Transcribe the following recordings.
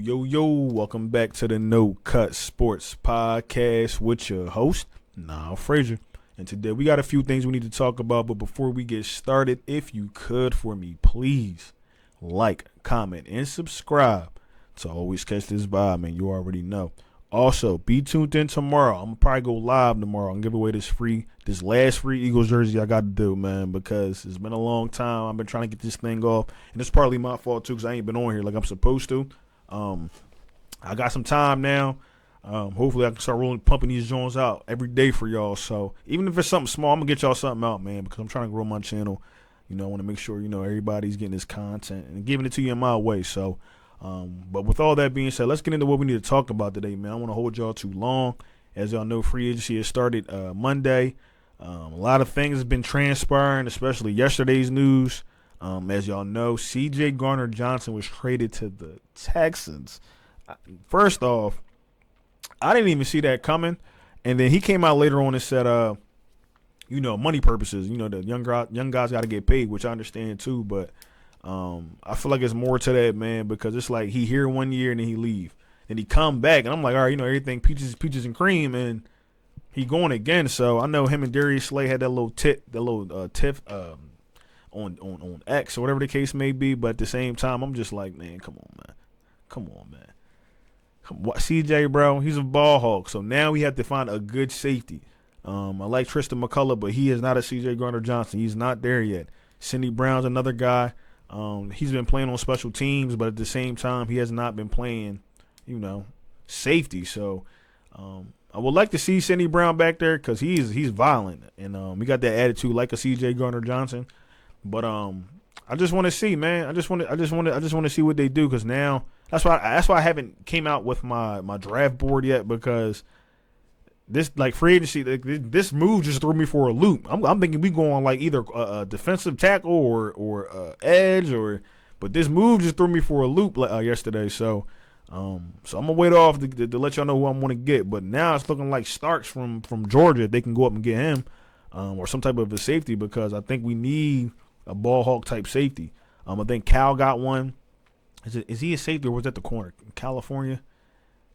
Yo, welcome back to the No Cut Sports Podcast with your host, Niall Frazier. And today we got a few things we need to talk about, but before we get started, if you could for me, please like, comment, and subscribe to always catch this vibe, man. You already know. Also, be tuned in tomorrow. I'm gonna probably go live tomorrow and give away this last free Eagles jersey I got to do, man, because it's been a long time. I've been trying to get this thing off, and it's partly my fault too, because I ain't been on here like I'm supposed to. I got some time now. Hopefully I can start pumping these joints out every day for y'all. So even if it's something small, I'm gonna get y'all something out, man, because I'm trying to grow my channel. You know, I want to make sure, everybody's getting this content and giving it to you in my way. So, but with all that being said, let's get into what we need to talk about today, man. I don't want to hold y'all too long. As y'all know, free agency has started Monday. A lot of things have been transpiring, especially yesterday's news. As y'all know, C.J. Gardner-Johnson was traded to the Texans. First off, I didn't even see that coming. And then he came out later on and said, money purposes. The young guys got to get paid, which I understand too. But I feel like it's more to that, man, because it's like he here 1 year and then he leave. Then he come back, and I'm like, all right, everything peaches and cream, and he going again. So I know him and Darius Slay had that little tiff on X or whatever the case may be. But at the same time, I'm just like, man, come on, man. CJ, bro, he's a ball hawk. So now we have to find a good safety. I like Tristan McCullough, but he is not a CJ Gardner-Johnson. He's not there yet. Cindy Brown's another guy. He's been playing on special teams, but at the same time, he has not been playing, safety. So I would like to see Cindy Brown back there because he's violent and he got that attitude like a CJ Gardner-Johnson. But I just want to see, man. I just want to see what they do, because now that's why I haven't came out with my draft board yet, because this free agency, this move just threw me for a loop. I'm thinking we go on either a defensive tackle or edge, but this move just threw me for a loop yesterday. So I'm gonna wait off to let y'all know who I'm gonna get. But now it's looking like Starks from Georgia. They can go up and get him, or some type of a safety, because I think we need a ball hawk type safety. I think Cal got one. Is he a safety or was that the corner? California?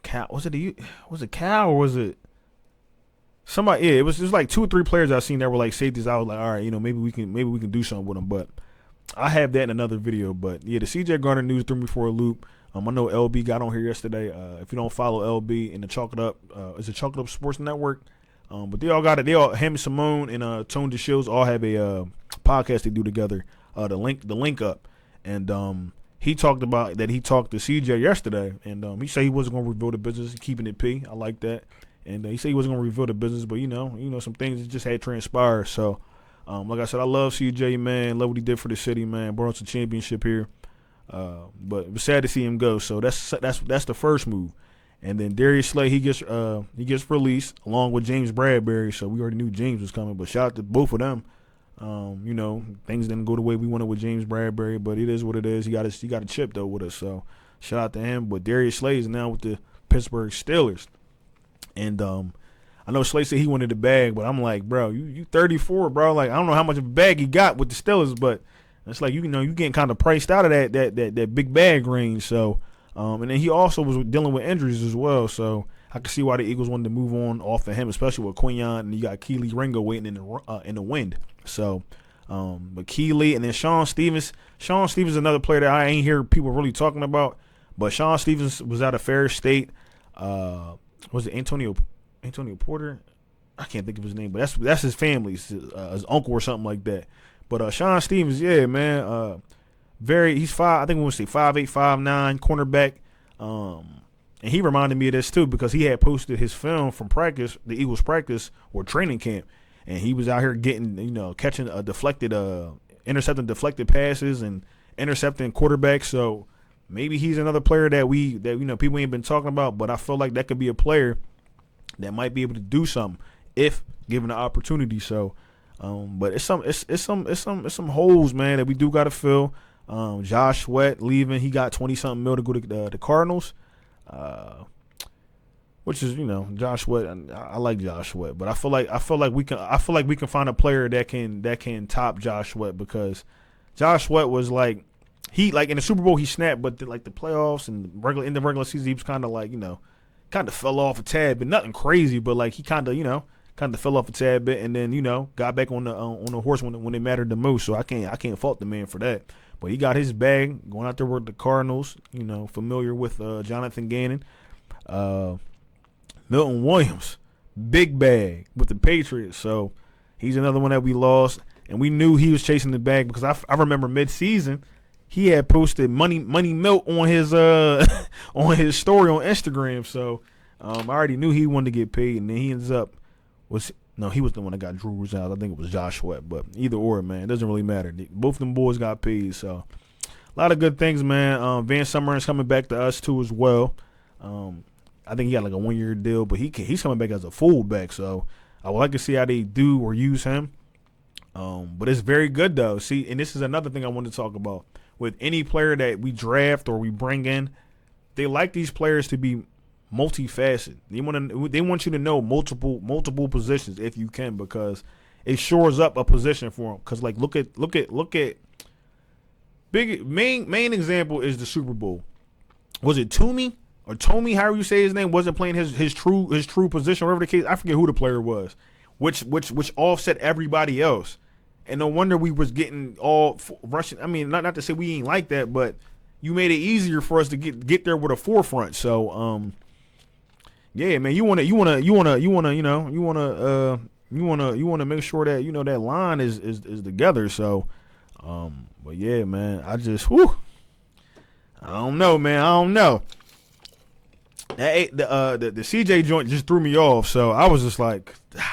Cal was it Cal or was it somebody? Yeah, it was just like 2 or 3 players I seen that were like safeties. I was like, all right, maybe we can do something with them. But I have that in another video. But yeah, the CJ Gardner news threw me for a loop. I know LB got on here yesterday. If you don't follow LB in the Chalk It Up, it's a Chalk It Up Sports Network. But they all got it. Him and Simone and Tone DeShields all have a podcast they do together. The link up, and he talked about that. He talked to CJ yesterday, and he said he wasn't going to reveal the business, keeping it P. I like that. And he said he wasn't going to reveal the business, but some things that just had transpired. So, like I said, I love CJ, man. Love what he did for the city, man. Brought us a championship here. But it was sad to see him go. So that's the first move. And then Darius Slay, he gets released along with James Bradbury. So we already knew James was coming, but shout out to both of them. Things didn't go the way we wanted with James Bradbury, but it is what it is. He got a chip though with us, so shout out to him. But Darius Slay is now with the Pittsburgh Steelers, and I know Slay said he wanted the bag, but I'm like, bro, you 34, bro. Like, I don't know how much of a bag he got with the Steelers, but it's like you getting kind of priced out of that big bag range. So, and then he also was dealing with injuries as well, so I can see why the Eagles wanted to move on off of him, especially with Quinyon, and you got Keely Ringo waiting in the wind. So, but Keely and then Sean Stevens. Sean Stevens is another player that I ain't hear people really talking about. But Sean Stevens was out of Ferris State. Was it Antonio Porter? I can't think of his name, but that's his family's his uncle or something like that. But Sean Stevens, yeah, man, he's 5. I think we want to say 5'8", 5'9", cornerback. And he reminded me of this too, because he had posted his film from practice, the Eagles practice or training camp. And he was out here getting, catching intercepting deflected passes and intercepting quarterbacks. So maybe he's another player that people ain't been talking about. But I feel like that could be a player that might be able to do something if given the opportunity. So, but it's some holes, man, that we do got to fill. Josh Sweat leaving, he got 20-something mil to go to the Cardinals. Which is, Josh Sweat. I like Josh Sweat, but I feel like we can find a player that can top Josh Sweat, because Josh Sweat was like, he like in the Super Bowl he snapped, but the playoffs and in the regular season he was kind of like kind of fell off a tad, but nothing crazy. But like he kind of fell off a tad bit, and then got back on the horse when it mattered the most. So I can't fault the man for that. But he got his bag going out there with the Cardinals. Familiar with Jonathan Gannon, Milton Williams, big bag with the Patriots. So he's another one that we lost, and we knew he was chasing the bag because I remember mid-season he had posted money Milt on his on his story on Instagram. So I already knew he wanted to get paid, and then he ends up he was the one that got Drew Brees. I think it was Josh Sweat, but either or, man, it doesn't really matter. Both of them boys got paid, so a lot of good things, man. Van Summeren's coming back to us too as well. I think he got like a 1-year deal, but he's coming back as a fullback, so I would like to see how they do or use him. But it's very good though. See, and this is another thing I want to talk about. With any player that we draft or we bring in, they like these players to be multifaceted. They want you to know multiple positions if you can, because it shores up a position for them. Because like look at big main example is the Super Bowl. Was it Toomey or Tomey, however you say his name, wasn't playing his true position, whatever the case. I forget who the player was, which offset everybody else. And no wonder we was getting all rushing. I mean, not to say we ain't like that, but you made it easier for us to get there with a forefront. So, yeah, man, you wanna make sure that that line is together. So, but yeah, man, I don't know, man. I don't know. The CJ joint just threw me off. So I was just like, damn.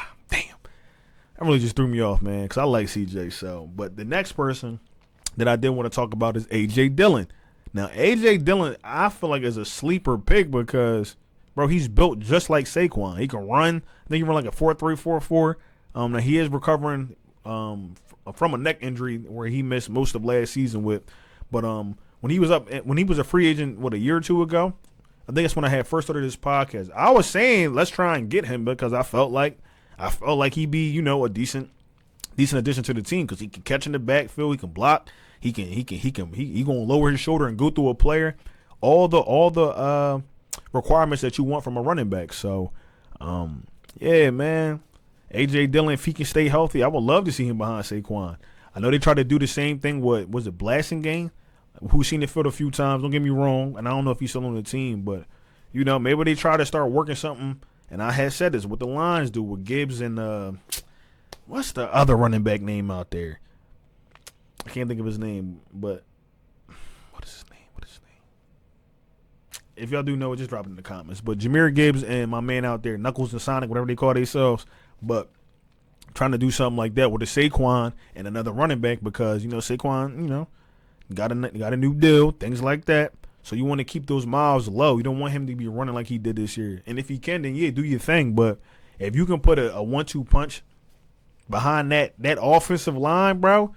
That really just threw me off, man, because I like CJ. So, but the next person that I did want to talk about is AJ Dillon. Now, AJ Dillon, I feel like is a sleeper pick because, bro, he's built just like Saquon. He can run. I think he run like a 4.3, 4.4. Now he is recovering from a neck injury where he missed most of last season with. But when he was a free agent, a year or two ago, I think that's when I had first started this podcast. I was saying let's try and get him because I felt like he'd be a decent addition to the team because he can catch in the backfield, he can block, he gonna lower his shoulder and go through a player, all the requirements that you want from a running back. So, yeah, man, AJ Dillon, if he can stay healthy, I would love to see him behind Saquon. I know they tried to do the same thing. What was it, Blasingame? Who's seen the field a few times? Don't get me wrong, and I don't know if he's still on the team, but maybe they try to start working something. And I had said this, what the Lions do with Gibbs and what's the other running back name out there? I can't think of his name, but what is his name? If y'all do know it, just drop it in the comments. But Jahmyr Gibbs and my man out there, Knuckles and Sonic, whatever they call themselves, but trying to do something like that with a Saquon and another running back because Saquon, got a new deal, things like that. So you want to keep those miles low. You don't want him to be running like he did this year. And if he can, then yeah, do your thing. But if you can put a 1-2 punch behind that offensive line, bro,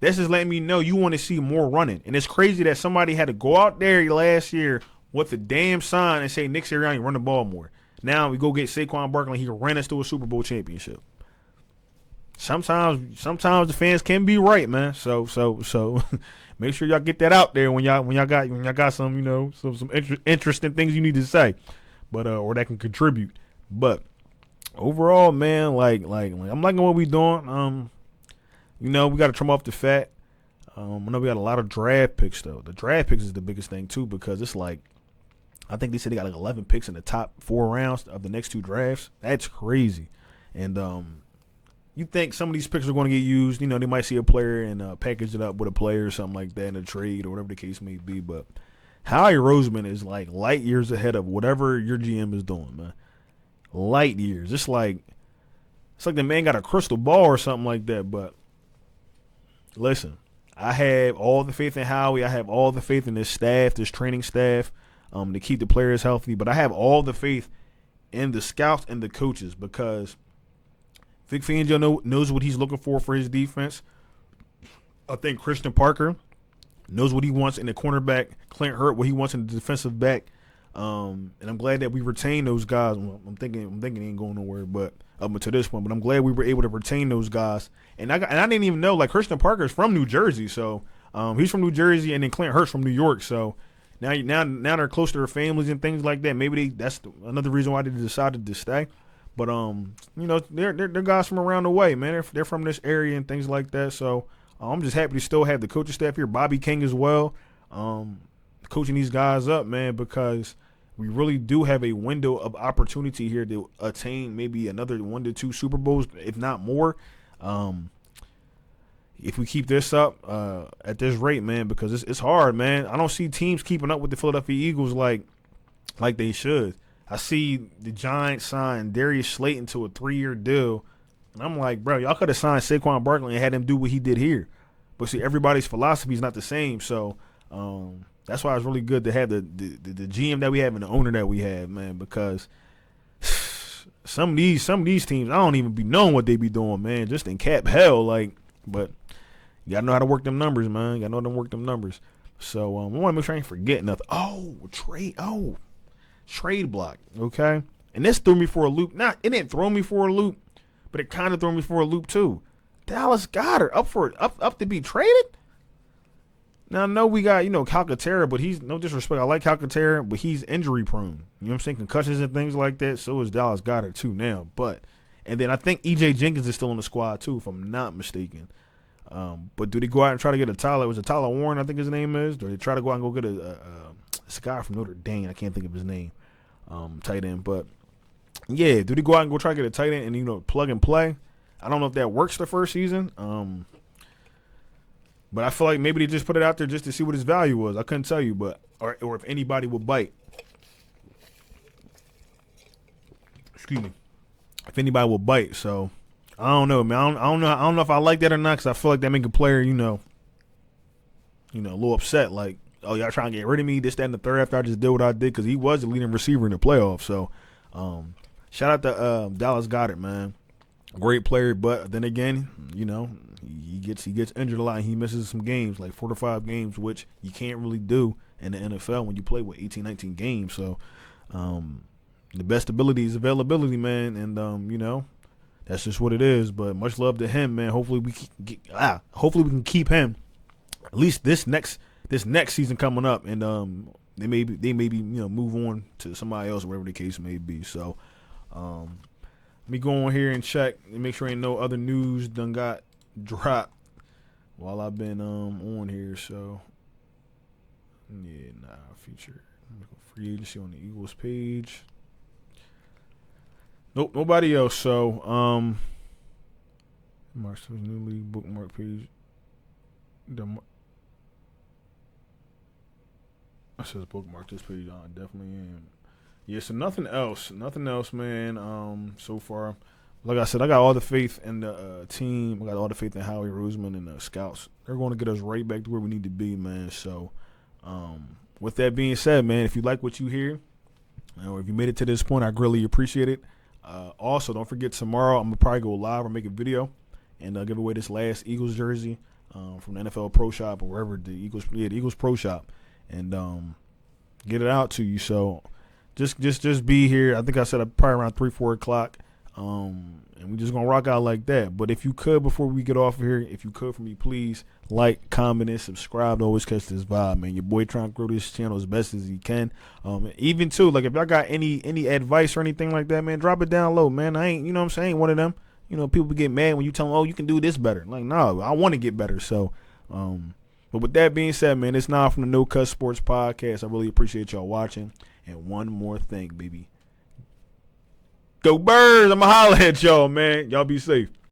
that's just letting me know you want to see more running. And it's crazy that somebody had to go out there last year with the damn sign and say Nick Sirianni run the ball more. Now we go get Saquon Barkley. He ran us to a Super Bowl championship. Sometimes the fans can be right, man. So make sure y'all get that out there when y'all got some some interesting things you need to say, but or that can contribute. But overall, man, like I'm liking what we doing. We got to trim off the fat. I know we got a lot of draft picks though. The draft picks is the biggest thing too because it's like I think they said they got like 11 picks in the top 4 rounds of the next 2 drafts. That's crazy, and you think some of these picks are going to get used. They might see a player and package it up with a player or something like that in a trade or whatever the case may be. But Howie Roseman is like light years ahead of whatever your GM is doing, man. Light years. It's like the man got a crystal ball or something like that. But listen, I have all the faith in Howie. I have all the faith in this staff, this training staff, to keep the players healthy. But I have all the faith in the scouts and the coaches because Vic Fangio knows what he's looking for his defense. I think Christian Parker knows what he wants in the cornerback. Clint Hurt, what he wants in the defensive back. And I'm glad that we retained those guys. I'm thinking he ain't going nowhere, but up until this point. But I'm glad we were able to retain those guys. And I didn't even know Christian Parker is from New Jersey, so He's from New Jersey, and then Clint Hurst from New York. So now they're close to their families and things like that. Maybe that's another reason why they decided to stay. But they're guys from around the way, man. They're from this area and things like that. So I'm just happy to still have the coaching staff here, Bobby King as well, coaching these guys up, man, because we really do have a window of opportunity here to attain maybe another 1 to 2 Super Bowls, if not more. If we keep this up at this rate, man, because it's hard, man. I don't see teams keeping up with the Philadelphia Eagles like they should. I see the Giants sign Darius Slay into a 3-year deal, and I'm like, bro, y'all could have signed Saquon Barkley and had him do what he did here. But see, everybody's philosophy is not the same, so that's why it's really good to have the GM that we have and the owner that we have, man, because some of these teams, I don't even be knowing what they be doing, man, just in cap hell, but you got to know how to work them numbers, man. You got to know how to work them numbers. So I want to make sure I ain't forget nothing. Trade block, okay? And this threw me for a loop. It didn't throw me for a loop, but it kind of threw me for a loop too. Dallas Goedert up to be traded? Now, I know we got, Calcaterra, but he's, no disrespect, I like Calcaterra, but he's injury prone. You know what I'm saying? Concussions and things like that. So is Dallas Goedert too now. And then I think E.J. Jenkins is still on the squad too, if I'm not mistaken. But do they go out and try to get a Tyler? Was it Tyler Warren, I think his name is? Or they try to go out and go get a guy from Notre Dame. I can't think of his name. Tight end. But, yeah, do they go out and go try to get a tight end and, plug and play? I don't know if that works the first season. But I feel like maybe they just put it out there just to see what his value was. I couldn't tell you, or if anybody would bite. Excuse me. If anybody will bite, so I don't know, man. I don't know if I like that or not, because I feel like that make a player, a little upset. Like, oh, y'all trying to get rid of me, this, that, and the third after I just did what I did, because he was the leading receiver in the playoffs. So, shout out to Dallas Goedert, man. Great player, but then again, he gets injured a lot and he misses some games, like 4 to 5 games, which you can't really do in the NFL when you play with 18, 19 games. So, the best ability is availability, man, and that's just what it is. But much love to him, man. Hopefully we can keep him at least this next season coming up, and they may be move on to somebody else, whatever the case may be. So, let me go on here and check and make sure ain't no other news done got dropped while I've been on here. So, yeah, feature free agency on the Eagles page. Nope, nobody else. So, March new league bookmark page. I says bookmark this page. I definitely am. Yeah, so nothing else, man. So far, like I said, I got all the faith in the team. I got all the faith in Howie Roseman and the scouts. They're going to get us right back to where we need to be, man. So, with that being said, man, if you like what you hear, or if you made it to this point, I greatly appreciate it. Also, don't forget tomorrow I'm gonna probably go live or make a video and give away this last Eagles jersey from the NFL Pro Shop or wherever the Eagles Pro Shop, and get it out to you. So. Just be here. I think I said probably around 3-4 o'clock, and we're just gonna rock out like that. But if you could, before we get off of here, if you could for me, please like, comment, and subscribe to always catch this vibe, man. Your boy trying to grow this channel as best as he can. Even too, like if y'all got any advice or anything like that, man, drop it down low, man. I ain't, what I'm saying, one of them. People get mad when you tell them, oh, you can do this better. Like, no, I want to get better. So, but with that being said, man, it's now from the No Cut Sports Podcast. I really appreciate y'all watching. And one more thing, baby. Go Birds. I'm going to holler at y'all, man. Y'all be safe.